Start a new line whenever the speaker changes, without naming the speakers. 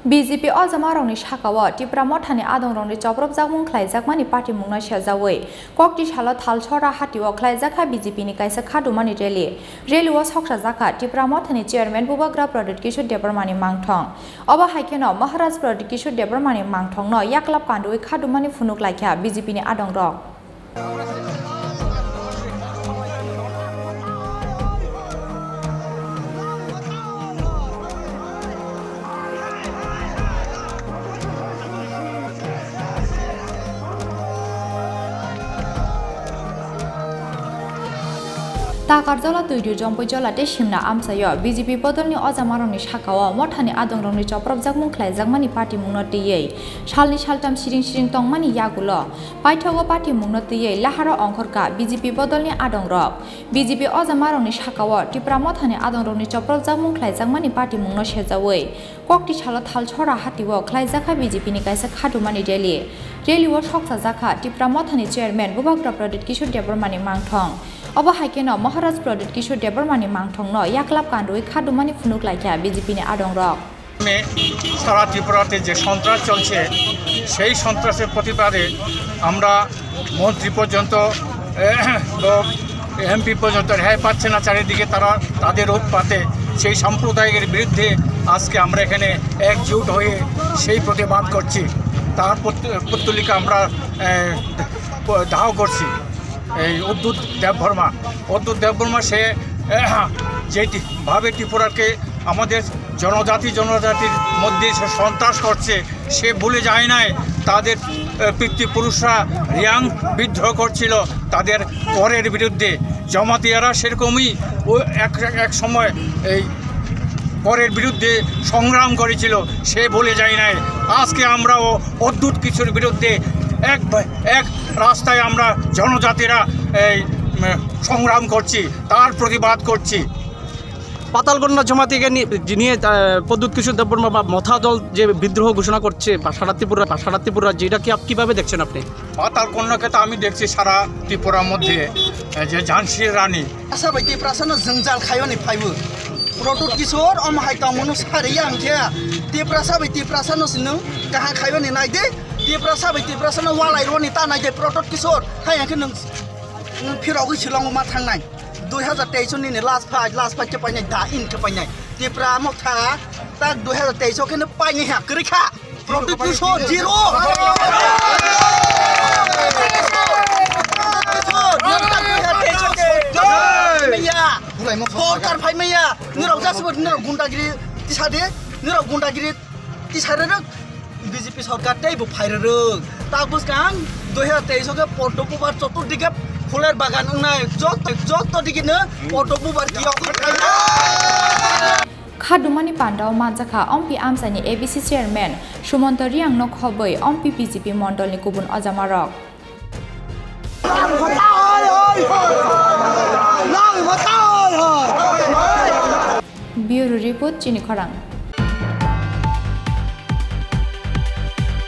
BJP Azamarongni Shakawa Tipra Mothani Adongrongni Choprop Jakmung Khlaijak Party Mungna Shejawi Kokti Chala Thalchora Hatiwa Khlaijaka BJP ni Kaisa Khadumani Rally was Hoksha Zaka Tipra Mothani Chairman Bubagra Product Kishore Debarmani Mangthong Oba Haikeno Maharaj Product Kishore Debarmani Mangthong no Yaklap Kandui Khadumani Funuk Laikya BJP ni Adongrong Takarjola tuju jompo jola te shimna amsayo BJP podolni Azamarongni Shakawa Mothani Adongrongni Choprop Jakmung Khlaijak Party Mungno tiyei Shalni Shaltam Siring Tongmani Yagulo Paithogo Party Mungno tiyei Lahara Ongkhorka BJP podolni Adongrok BJP Azamarongni Shakawa Tipra Mothani Adongrongni Choprop Jakmung Khlaijak Party Mungno shejawi Kokti Chala Thalchora Hatiwo Khlaijaka BJP ni Kaisa Khadumani Rally was Hoksha Zaka Tipra Mothani Chairman Bubagra Product Kishore Debarmani Mangthong Oba Haikeno Maharaj Product Kishore Debarmani Mangthong no Yaklap Kandui Khadumani Funuk Laikya BJP ni Adongrok
সারা ত্রিপুরাতে যে সন্ত্রাস চলছে সেই সন্ত্রাসের প্রতিবাদে আমরা মন্ত্রী পর্যন্ত এমপি পর্যন্ত রেহাই পাচ্ছে না চারিদিকে তারা তাদের উৎপাতে সেই সাম্প্রদায়িকের বিরুদ্ধে আজকে আমরা এখানে একজোট হয়ে সেই প্রতিবাদ করছি তার পত্তলিকা আমরা দাহ করছি এই অদ্ভুত দেববর্মা সে যেভাবে ত্রিপুরাকে আমাদের জনজাতির মধ্যে সে সন্ত্রাস করছে সে ভুলে যায় নাই তাদের পিতৃপুরুষরা রিয়াং বিদ্রোহ করছিল তাদের করের বিরুদ্ধে জমাতিয়ারা সেরকমই এক সময় এই করের বিরুদ্ধে সংগ্রাম করেছিল সে ভুলে যায় নাই আজকে আমরাও অদ্ভুত কিছুর বিরুদ্ধে এক রাস্তায় আমরা জনজাতিরা এই সংগ্রাম করছি তার প্রতিবাদ করছি
পাতালকন্যা জমাতিকে নিয়ে প্রদ্যুৎ কিশোর দেববর্মা বা মথা দল যে বিদ্রোহ ঘোষণা করছে সারা ত্রিপুরা যেটা কি কিভাবে দেখছেন আপনি
পাতালকন্যাকে তো আমি দেখছি সারা ত্রিপুরার মধ্যে যে ঝান্সির রানী
আসাবাইতি প্রাসানো জঞ্জাল খায়নি ফাইবো প্রদ্যুৎ কিশোর অমহাইতা মনুসারিয়া আংকে ত্রিপ্রাসাবাইতি প্রাসানো সিনং কাহা খায়নি নাইদে ত্রিপ্রাসাবাইতি প্রাসানো ওয়ালাইরনি তা নাইদে প্রদ্যুৎ কিশোর হায়াকে নং ফিরাগै শিলং मा थांनाय 2023 नि लास्ट फाइट के पाइनाय दा इन के पाइनाय टिप्रा मथा ता 2023 के पाइनाय हा करिखा प्रद्युत किशोर जीरो सरकार फाइमाया निराव जासबो निराव गुंडागिरि तिसादे बीजेपी सरकार तैबो फाइरो ता बुसकां 2023 के पटोपुबार चतुर्दिके ফুলের বাগান নাই যত দিকে না পটবুবার কি
Khadumani Pandao Manjaka Ompi Amsani ABC Chairman Sumant Riang Nok Hoboi Ompi BJP Mondol ni Kubun Azamarok Bureau Report Chini Khorang